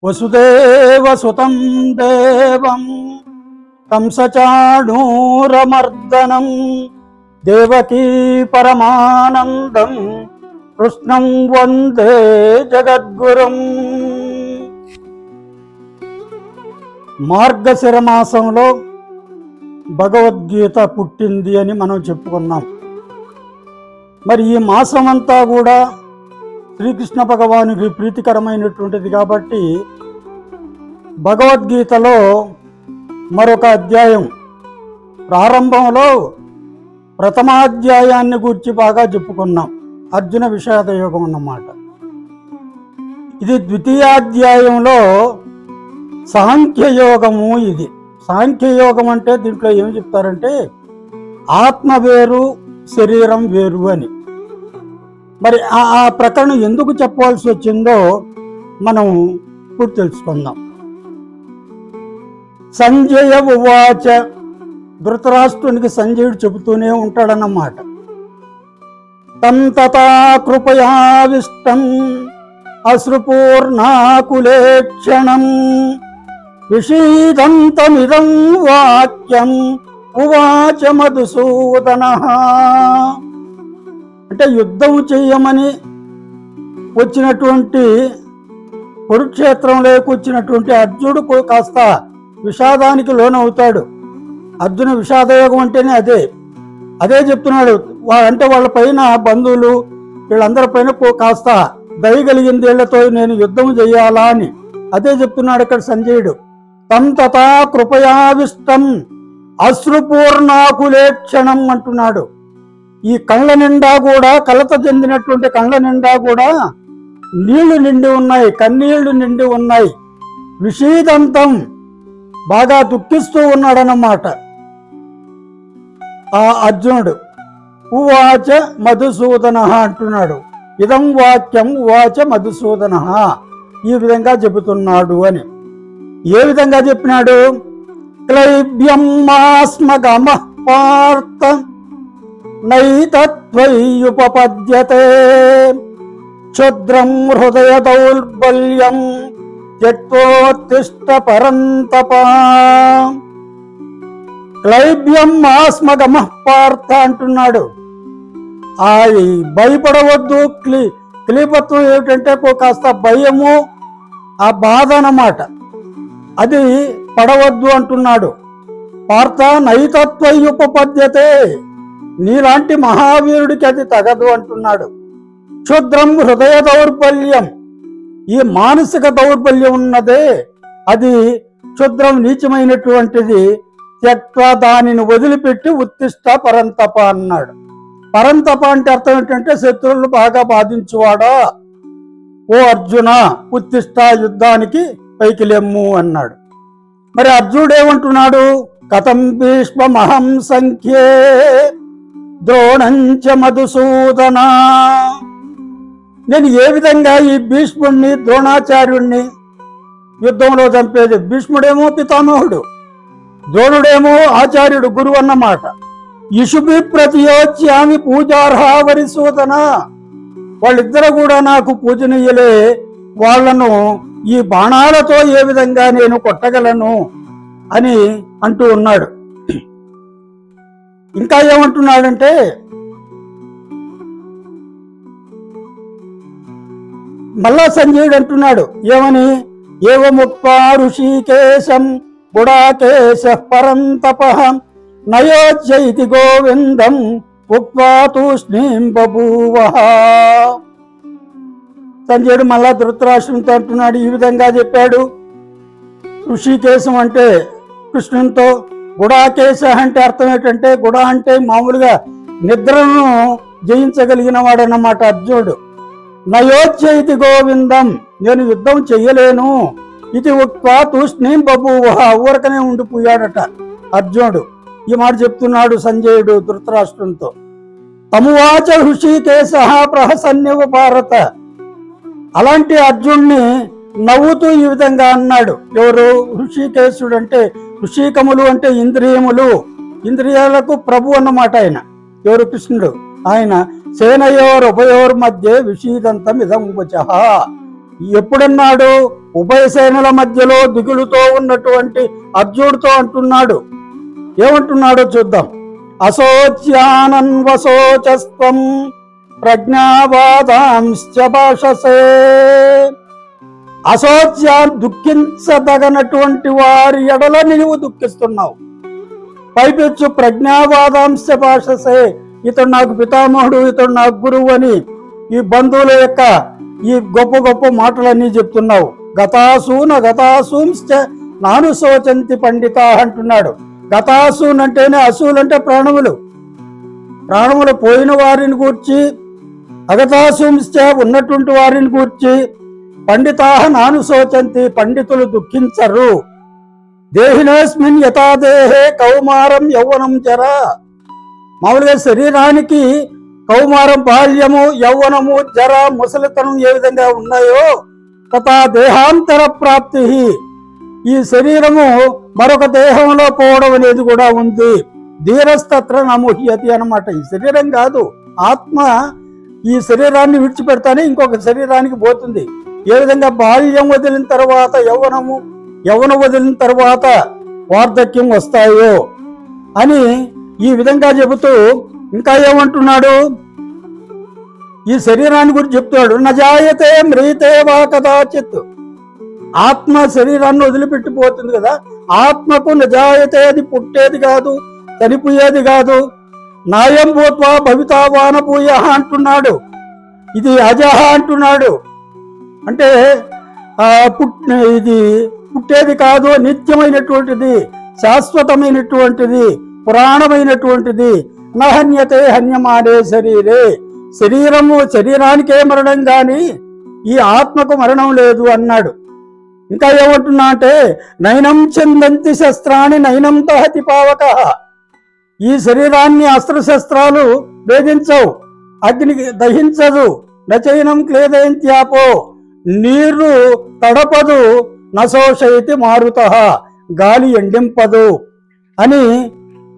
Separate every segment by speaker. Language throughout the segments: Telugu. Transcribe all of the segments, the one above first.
Speaker 1: వసుదేవసుతం దేవం కంసచాణూరమర్దనం దేవకీ పరమానందం కృష్ణం వందే జగద్గురుం. మార్గశిర మాసంలో భగవద్గీత పుట్టింది అని మనం చెప్పుకున్నాం. మరి ఈ మాసం అంతా కూడా శ్రీకృష్ణ భగవానుకి ప్రీతికరమైనటువంటిది కాబట్టి భగవద్గీతలో మరొక అధ్యాయం ప్రారంభంలో ప్రథమాధ్యాయాన్ని గురించి బాగా చెప్పుకున్నాం. అర్జున విషాద యోగం అన్నమాట. ఇది ద్వితీయాధ్యాయంలో సాంఖ్యయోగము. ఇది సాంఖ్యయోగం అంటే దీంట్లో ఏం చెప్తారంటే ఆత్మ వేరు శరీరం వేరు అని. మరి ఆ ప్రకరణం ఎందుకు చెప్పవలసి వచ్చిందో మనం ఇప్పుడు తెలుసుకుందాం. సంజయ ఉవాచ, ధృతరాష్ట్రునికి సంజయుడు చెబుతూనే ఉంటాడన్నమాట. తం తథా కృపయావిష్టం అశ్రుపూర్ణాకులేక్షణం విషీదంతమిదం వాక్యం ఉవాచ మధుసూదనః. అంటే యుద్ధం చేయమని వచ్చినటువంటి కురుక్షేత్రంలోకి వచ్చినటువంటి అర్జునుడు కాస్త విషాదానికి లోనవుతాడు. అర్జున విషాదయోగం అంటేనే అదే చెప్తున్నాడు. అంటే వాళ్ళ పైన బంధువులు వీళ్ళందరి పైన కాస్త దయగలిగిన వీళ్లతో నేను యుద్ధం చెయ్యాలా అని అదే చెప్తున్నాడు ఇక్కడ సంజయుడు. తం తథా కృపయావిష్టం అశ్రుపూర్ణాకులేక్షణం అంటున్నాడు. ఈ కళ్ళ నిండా కూడా, కలత చెందినటువంటి కళ్ళ నిండా కూడా నీళ్లు నిండి ఉన్నాయి, కన్నీళ్లు నిండి ఉన్నాయి. విషీదంతం, బాగా దుఃఖిస్తూ ఉన్నాడన్నమాట ఆ అర్జునుడు. ఉవాచ మధుసూదన అంటున్నాడు. ఇదం వాక్యం ఉవాచ మధుసూదన, ఈ విధంగా చెబుతున్నాడు అని. ఏ విధంగా చెప్పినాడు? క్లైబ్యం మాస్మగమః పార్థ నైతత్వయుపపద్యతే క్షుద్రం హృదయ దౌర్బల్యం త్యక్తోత్తిష్ట పరంతప. క్లైబ్యం ఆస్మగమః పార్థ అంటున్నాడు. ఆ భయపడవద్దు. క్లీపత్వం ఏమిటంటే కాస్త భయము, ఆ బాధ అన్నమాట. అది పడవద్దు అంటున్నాడు. పార్థ నైతత్వయుపపద్యతే, నీలాంటి మహావీరుడికి అది తగదు అంటున్నాడు. క్షుద్రం హృదయ దౌర్బల్యం, ఈ మానసిక దౌర్బల్యం ఉన్నదే అది క్షుద్రం, నీచమైనటువంటిది. త్యక్త్వ, దానిని వదిలిపెట్టి ఉత్తిష్ట పరంతప అన్నాడు. పరంతప అంటే అర్థం ఏంటంటే శత్రువులు బాగా బాధించువాడా, ఓ అర్జున ఉత్తిష్ట, యుద్ధానికి పైకి లెమ్ము అన్నాడు. మరి అర్జునుడు ఏమంటున్నాడు? కథం భీష్మహం సంఖ్యే ద్రోణంచ మధుసూదన. నేను ఏ విధంగా ఈ భీష్ముడిని, ద్రోణాచార్యుడిని యుద్ధంలో చంపేది? భీష్ముడేమో పితామహుడు, ద్రోణుడేమో ఆచార్యుడు, గురువు అన్నమాట. ఇషుభి ప్రతియోచ్యామి పూజార్హ వరిసూదన, వాళ్ళిద్దరు కూడా నాకు పూజనీయులే. వాళ్లను ఈ బాణాలతో ఏ విధంగా నేను కొట్టగలను అని అంటూ ఉన్నాడు. ఇంకా ఏమంటున్నాడంటే, మళ్ళా సంజయుడు అంటున్నాడు ఏమని? ఏవముక్త్వా ఋషికేశం గుడాకేశ పరంతప నయోజ్యైతి గోవిందం ఉక్త్వా తూష్ణీం బభూవః. సంజయుడు మళ్ళా ధృతరాష్ట్రునితో అంటున్నాడు, ఈ విధంగా చెప్పాడు. ఋషికేశం అంటే కృష్ణునితో, గుడాకేశ అంటే అర్థం ఏంటంటే, గుడ అంటే మామూలుగా నిద్రను జయించగలిగిన వాడన్నమాట అర్జునుడు. నయోజ్యైతి గోవిందం, నేను యుద్ధం చెయ్యలేను. ఇది ఉక్త్వా తూష్ణీం బభూవః, ఊరకనే ఉండిపోయాడట అర్జునుడు. ఈ మాట చెప్తున్నాడు సంజయుడు ధృతరాష్ట్రునితో. తమువాచ హృషికేశ ప్రహసన్యవ భారత. అలాంటి అర్జున్ని నవ్వుతూ ఈ విధంగా అన్నాడు. ఎవరు? హృషికేశుడు అంటే, ఋషికములు అంటే ఇంద్రియములు, ఇంద్రియాలకు ప్రభు అన్నమాట ఆయన. ఎవరు? కృష్ణుడు. ఆయన సేనయోర్ ఉభయోర్ మధ్య విషీదంతం ఇదం వచః. ఎప్పుడన్నాడు? ఉభయ సేనల మధ్యలో దిగులుతో ఉన్నటువంటి అర్జునుడితో అంటున్నాడు. ఏమంటున్నాడో చూద్దాం. అశోచ్యానన్వశోచస్త్వం ప్రజ్ఞావాదాంశ్చ భాషసే. అశోచ్యాన్ దుఃఖించదగనటువంటి వారి ఎడల నీవు దుఃఖిస్తున్నావు. పైపెచ్చు ప్రజ్ఞావాదాంశ భాషసే, ఇతడు నాకు పితామహుడు, ఇతడు నాకు గురువు అని ఈ బంధువుల యొక్క ఈ గొప్ప గొప్ప మాటలన్నీ చెప్తున్నావు. గతాసూన గతాసూంశ్చ నాను శోచంతి పండిత అంటున్నాడు. గతాసూన్ అంటేనే, అసూలు అంటే ప్రాణములు, ప్రాణములు పోయిన వారిని గూర్చి, అగతాసూంశ్చ ఉన్నటువంటి వారిని గూర్చి, పండితా నాను శోచంతి పండితులు దుఃఖించరు. దేహినస్మిన్ యథాదేహే కౌమారం యౌవనం జర. మామూలుగా శరీరానికి కౌమారం, బాల్యము, యౌవనము, జర, ముసలితనం ఏ విధంగా ఉన్నాయో తథా దేహాంతర ప్రాప్తి, ఈ శరీరము మరొక దేహంలో పోవడం అనేది కూడా ఉంది. ధీరస్తత్ర నముహ్యతి అన్నమాట. ఈ శరీరం కాదు, ఆత్మ ఈ శరీరాన్ని విడిచిపెడతానే ఇంకొక శరీరానికి పోతుంది. ఏ విధంగా బాల్యం వదిలిన తర్వాత యౌవనము, యౌవనం వదిలిన తర్వాత వార్ధక్యం వస్తాయో అని ఈ విధంగా చెబుతూ ఇంకా ఏమంటున్నాడు? ఈ శరీరాన్ని గురించి చెప్తున్నాడు. నజాయతే మ్రీతే వా కదాచిత్. ఆత్మ శరీరాన్ని వదిలిపెట్టిపోతుంది కదా, ఆత్మకు నజాయతే, అది పుట్టేది కాదు, చనిపోయేది కాదు. నాయం భూత్వా భవితా వానభూయ అంటున్నాడు. ఇది అజహ అంటున్నాడు. అంటే ఇది పుట్టేది కాదు, నిత్యమైనటువంటిది, శాశ్వతమైనటువంటిది, పురాణమైనటువంటిది. నహన్యతే హన్యమానే శరీరే. శరీరానికే మరణం గాని ఈ ఆత్మకు మరణం లేదు అన్నాడు. ఇంకా ఏమంటున్నా అంటే నైనం చిందంతి శస్త్రాన్ని నైనం దహతి పావక. ఈ శరీరాన్ని అస్త్రశస్త్రాలు భేదించవు, అగ్నికి దహించదు. నచైనం క్లేదయంత్యాపో, నీరు తడపదు. నశోషయతి మారుత, గాలి ఎండింపదు అని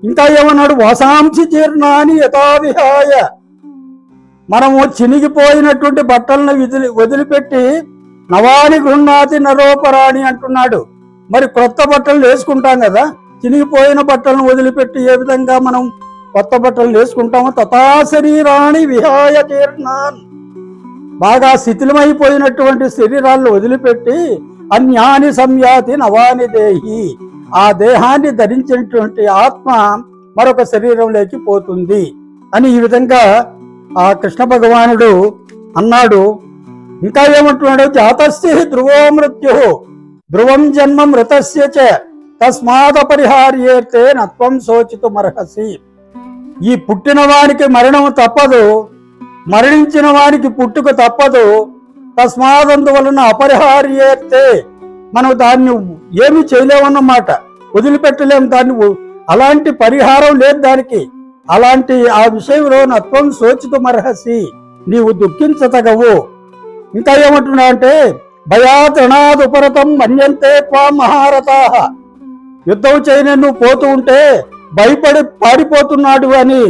Speaker 1: ఇంకా ఏమన్నాడు? వాసాంసి జీర్ణాన్ని యథావిహాయ. మనము చినిగిపోయినటువంటి బట్టలను వదిలిపెట్టి నవాని గృహ్ణాతి నరోపరాణి అంటున్నాడు. మరి కొత్త బట్టలు వేసుకుంటాం కదా, చినిగిపోయిన బట్టలను వదిలిపెట్టి ఏ విధంగా మనం కొత్త బట్టలు వేసుకుంటామో తథా శరీరాన్ని విహాయ జీర్ణాన్, బాగా శిథిలమైపోయినటువంటి శరీరాలను వదిలిపెట్టి అన్యాని సంయాతి నవాని దేహి, ఆ దేహాన్ని ధరించినటువంటి ఆత్మ మరొక శరీరంలోకి పోతుంది అని ఈ విధంగా ఆ కృష్ణ భగవానుడు అన్నాడు. ఇంకా ఏమంటున్నాడు? జాతస్య ధ్రువో మృత్యు ధ్రువం జన్మ మృతస్య చ తస్మాత్ పరిహార్యేతే నత్వం శోచితుమర్హసి. ఈ పుట్టిన వారికి మరణం తప్పదు, మరణించిన వారికి పుట్టుక తప్పదు. తస్మాదందువలన అపరిహార్యేతే, మనం దాన్ని ఏమి చేయలేమన్నమాట, వదిలిపెట్టలేము దాన్ని. అలాంటి పరిహారం లేదు దానికి. అలాంటి ఆ విషయంలో నత్వం శోచితుమర్హసి, నీవు దుఃఖించతగవు. ఇంకా ఏమంటున్నా అంటే భయాతృణాదుపరతం మన్యంతే త్వాం మహారథాః. యుద్ధం చేయని నువ్వు పోతూ ఉంటే భయపడి పారిపోతున్నాడు అని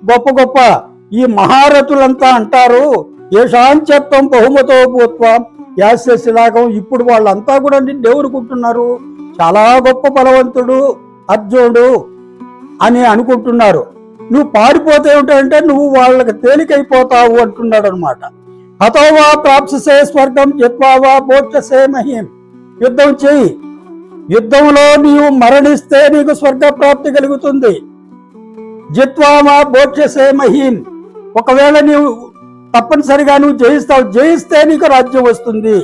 Speaker 1: గొప్ప గొప్ప ఈ మహారథులంతా అంటారు. ఏషాంచత్వం బహుమతో భూత్వా యాస్యశిలాగం. ఇప్పుడు వాళ్ళంతా కూడా నిన్ను ఎవరుకుంటున్నారు? చాలా గొప్ప బలవంతుడు అర్జునుడు అని అనుకుంటున్నారు. నువ్వు పారిపోతే ఏమిటంటే నువ్వు వాళ్ళకి తేలికైపోతావు అంటున్నాడు అనమాట. హతోవా ప్రాప్ససే స్వర్గం జిత్వావా మోక్షసే మహీం. యుద్ధం చెయ్యి, యుద్ధంలో నీవు మరణిస్తే నీకు స్వర్గ ప్రాప్తి కలుగుతుంది. జిత్వావా మోక్షసే మహీం. ఒకవేళ నీవు తప్పనిసరిగా నువ్వు జయిస్తావు, జయిస్తే నీకు రాజ్యం వస్తుంది.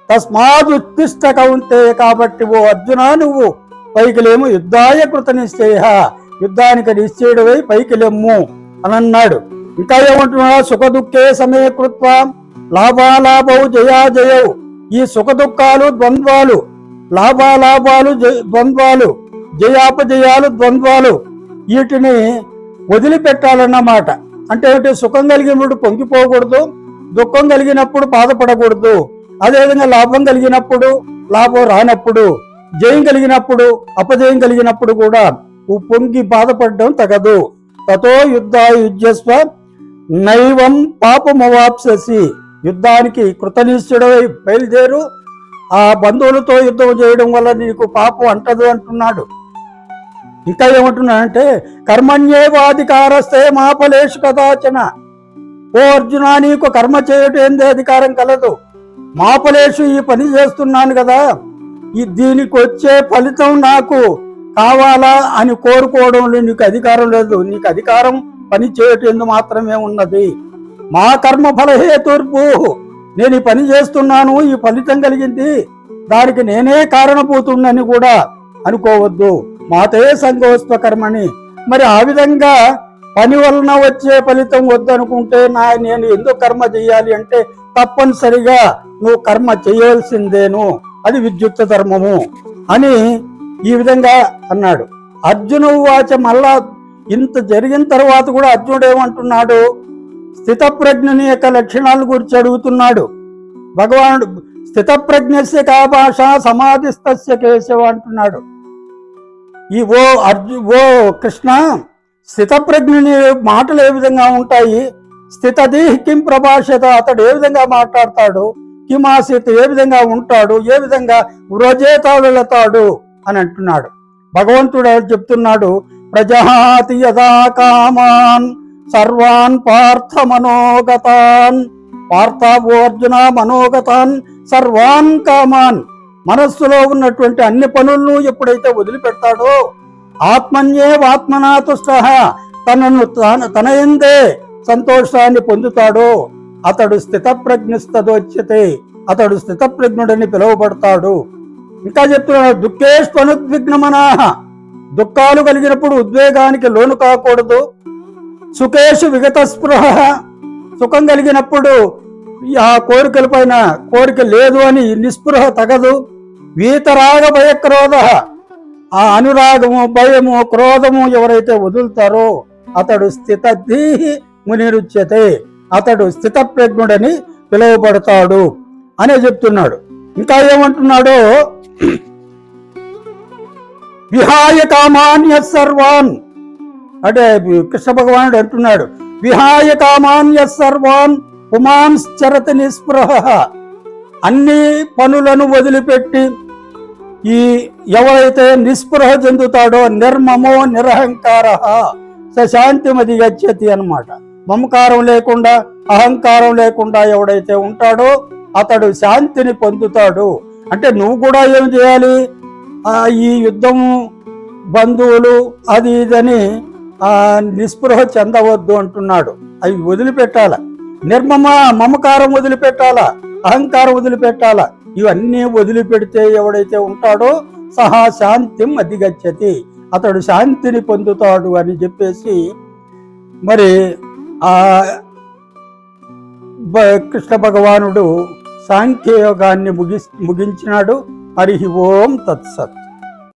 Speaker 1: తస్మాత్ ఉత్తిష్ట కౌంతేయ. కాబట్టి ఓ అర్జున, నువ్వు పైకి లేము. యుద్ధాయ కృత నిశ్చయ, యుద్ధానికి నిశ్చయుడవై పైకి లెమ్ము అని అన్నాడు. ఇంకా ఏమంటున్నా? సుఖ దుఃఖే సమే కృత్వ లాభాలాభౌ జయాజయౌ. ఈ సుఖ దుఃఖాలు ద్వంద్వాలు, లాభాలాభాలు ద్వంద్వాలు, జయాపజయాలు ద్వంద్వాలు, వీటిని వదిలిపెట్టాలన్నమాట. అంటే ఏమిటి? సుఖం కలిగినప్పుడు పొంగిపోకూడదు, దుఃఖం కలిగినప్పుడు బాధపడకూడదు. అదేవిధంగా లాభం కలిగినప్పుడు, లాభం రానప్పుడు, జయం కలిగినప్పుడు, అపజయం కలిగినప్పుడు కూడా పొంగి బాధపడడం తగదు. తతో యుద్ధ యుజ్యస్వ నైవం పాపమవాప్ససి. యుద్ధానికి కృతనిశ్చుడై బయలుదేరు, ఆ బంధువులతో యుద్ధం చేయడం వల్ల నీకు పాపం అంటదు అంటున్నాడు. ఇంకా ఏమంటున్నాడంటే కర్మణ్యేవాధికారస్తే మా ఫలేషు కదాచన. ఓ అర్జున, నీకు కర్మ చేయటం ఏందే అధికారం కలదు. మా ఫలేషు, ఈ పని చేస్తున్నాను కదా, దీనికి వచ్చే ఫలితం నాకు కావాలా అని కోరుకోవడంలో నీకు అధికారం లేదు. నీకు అధికారం పని చేయటం మాత్రమే ఉన్నది. మా కర్మ ఫలహేతుర్భూ, నేను ఈ పని చేస్తున్నాను, ఈ ఫలితం కలిగింది, దానికి నేనే కారణపోతుందని కూడా అనుకోవద్దు. మాతే సంగోస్వ కర్మని. మరి ఆ విధంగా పని వలన వచ్చే ఫలితం వద్దనుకుంటే నేను ఎందుకు కర్మ చేయాలి అంటే తప్పనిసరిగా నువ్వు కర్మ చేయవలసిందేను, అది విద్యుక్త ధర్మము అని ఈ విధంగా అన్నాడు. అర్జును వాచ. మళ్ళా ఇంత జరిగిన తర్వాత కూడా అర్జునుడు ఏమంటున్నాడు, స్థితప్రజ్ఞుని యొక్క లక్షణాల గురించి అడుగుతున్నాడు. భగవానుడు స్థితప్రజ్ఞస్య కా భాష సమాధిస్తస్య కేశవ అంటున్నాడు. ఓ కృష్ణ, స్థితప్రజ్ఞుని మాటలు ఏ విధంగా ఉంటాయి, స్థితది కిం ప్రభాషత, అతడు ఏ విధంగా మాట్లాడతాడు, కిమాసిత్ ఏ విధంగా ఉంటాడు, ఏ విధంగా వ్రజేత వెళతాడు అని అంటున్నాడు. భగవంతుడు చెప్తున్నాడు, ప్రజహాతి యదా కామాన్ సర్వాన్ పార్థ మనోగతాన్. పార్థార్జున మనోగతాన్ సర్వాన్ కామాన్. మనస్సులో ఉన్నటువంటి అన్ని పనులను ఎప్పుడైతే వదిలిపెడతాడో, ఆత్మన్యేవాత్మనా తుష్టః, తన యందే సంతోషాన్ని పొందుతాడో అతడు స్థితప్రజ్ఞస్తదోచ్యతే, అతడు స్థితప్రజ్ఞుడని పిలువబడతాడు. ఇంకా చెప్తున్నాడు, దుఃఖేష్వనుద్విగ్నమనాః, దుఃఖాలు కలిగినప్పుడు ఉద్వేగానికి లోను కాకూడదు. సుఖేషు విగత స్పృహ, సుఖం కలిగినప్పుడు ఆ కోరికల పైన కోరిక లేదు అని నిస్పృహ తగదు. వీతరాగ భయక్రోధ, ఆ అనురాగము భయము క్రోధము ఎవరైతే వదులుతారో అతడు స్థితధీహి మునిరుచ్యతే, అతడు స్థితప్రజ్ఞుడని పిలువబడతాడు అనే చెప్తున్నాడు. ఇంకా ఏమంటున్నాడో, విహాయ కామాన్య సర్వాన్ అంటే కృష్ణ భగవానుడు అంటున్నాడు, విహాయ కామాన్య సర్వాన్ పుమాంశ్చరతి నిస్పృహ. అన్ని పనులను వదిలిపెట్టి ఎవరైతే నిస్పృహ చెందుతాడో, నిర్మమో నిరహంకార శాంతిమది గచ్చతి అన్నమాట. మమకారం లేకుండా అహంకారం లేకుండా ఎవడైతే ఉంటాడో అతడు శాంతిని పొందుతాడు. అంటే నువ్వు కూడా ఏం చేయాలి, ఈ యుద్ధము బంధువులు అది ఇదని నిస్పృహ చెందవద్దు అంటున్నాడు. అవి వదిలిపెట్టాల. మమకారం వదిలిపెట్టాల, అహంకారం వదిలిపెట్టాల. ఇవన్నీ వదిలిపెడితే ఎవడైతే ఉంటాడో సహా శాంతిం అధిగచ్చతి, అతడు శాంతిని పొందుతాడు అని చెప్పేసి మరి కృష్ణ భగవానుడు సాంఖ్యయోగాన్ని ముగించినాడు. హరి ఓం తత్సత్.